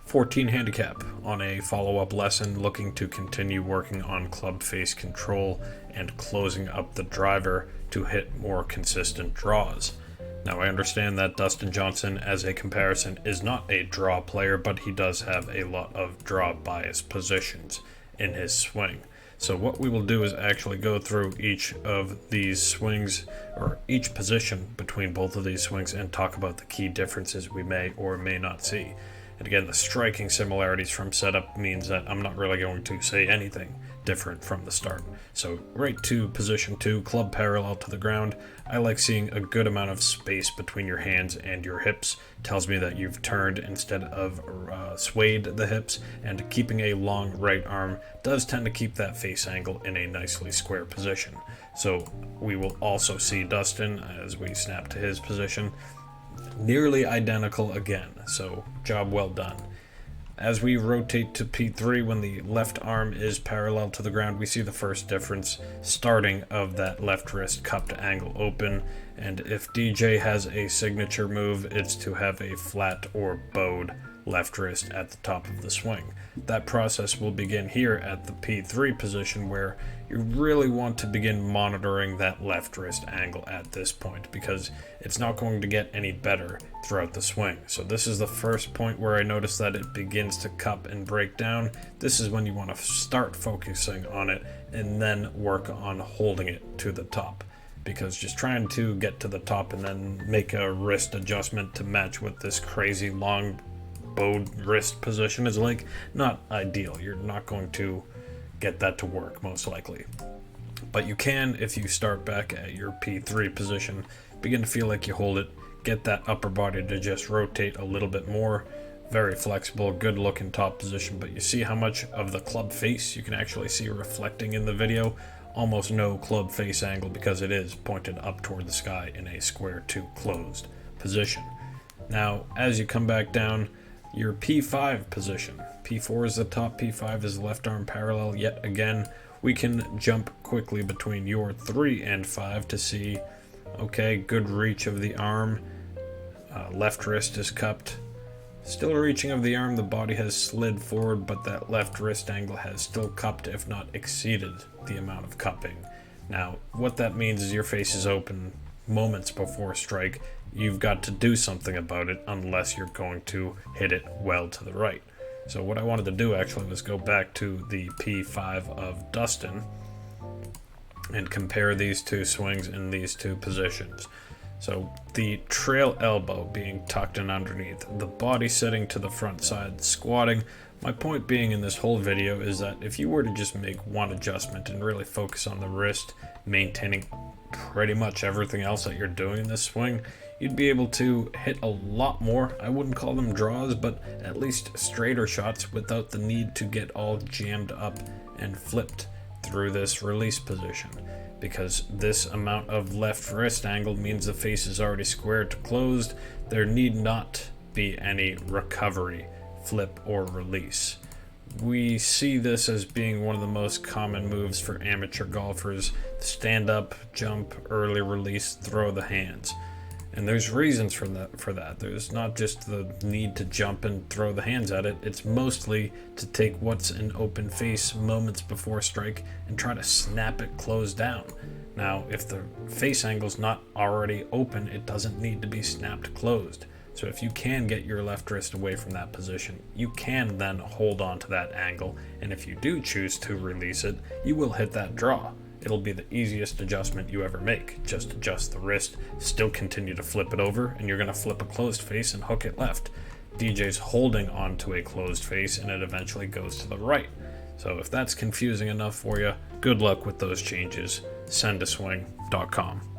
14 handicap on a follow-up lesson looking to continue working on club face control and closing up the driver to hit more consistent draws. Now I understand that Dustin Johnson as a comparison is not a draw player, but he does have a lot of draw bias positions in his swing. So what we will do is actually go through each of these swings, or each position between both of these swings, and talk about the key differences we may or may not see. And again, the striking similarities from setup means that I'm not really going to say anything different from the start. So right to position 2, club parallel to the ground. I like seeing a good amount of space between your hands and your hips. Tells me that you've turned instead of swayed the hips, and keeping a long right arm does tend to keep that face angle in a nicely square position. So we will also see Dustin as we snap to his position. Nearly identical again, so job well done. As we rotate to P3, when the left arm is parallel to the ground, we see the first difference starting of that left wrist cupped angle open. And if DJ has a signature move, it's to have a flat or bowed left wrist at the top of the swing. That process will begin here at the P3 position, where you really want to begin monitoring that left wrist angle at this point, because it's not going to get any better throughout the swing. So this is the first point where I notice that it begins to cup and break down. This is when you want to start focusing on it and then work on holding it to the top, because just trying to get to the top and then make a wrist adjustment to match with this crazy long bowed wrist position is like not ideal. You're not going to get that to work most likely, but you can, if you start back at your P3 position, begin to feel like you hold it, get that upper body to just rotate a little bit more. Very flexible, good looking top position, but you see how much of the club face you can actually see reflecting in the video. Almost no club face angle because it is pointed up toward the sky in a square to closed position. Now as you come back down, your P5 position. P4 is the top, P5 is the left arm parallel. Yet again, we can jump quickly between your 3 and 5 to see, okay, good reach of the arm. Left wrist is cupped. Still reaching of the arm, the body has slid forward, but that left wrist angle has still cupped, if not exceeded the amount of cupping. Now, what that means is your face is open moments before strike. You've got to do something about it unless you're going to hit it well to the right. So what I wanted to do actually was go back to the P5 of Dustin and compare these two swings in these two positions. So the trail elbow being tucked in underneath, the body sitting to the front side, squatting. My point being in this whole video is that if you were to just make one adjustment and really focus on the wrist, maintaining pretty much everything else that you're doing in this swing, you'd be able to hit a lot more. I wouldn't call them draws, but at least straighter shots without the need to get all jammed up and flipped through this release position, because this amount of left wrist angle means the face is already squared to closed. There need not be any recovery, flip, or release. We see this as being one of the most common moves for amateur golfers: stand up, jump, early release, throw the hands. And there's reasons for that. There's not just the need to jump and throw the hands at it. It's mostly to take what's an open face moments before strike and try to snap it closed down. Now, if the face angle's not already open, it doesn't need to be snapped closed. So if you can get your left wrist away from that position, you can then hold on to that angle. And if you do choose to release it, you will hit that draw. It'll be the easiest adjustment you ever make. Just adjust the wrist, still continue to flip it over, and you're going to flip a closed face and hook it left. DJ's holding onto a closed face and it eventually goes to the right. So if that's confusing enough for you, good luck with those changes. Sendaswing.com.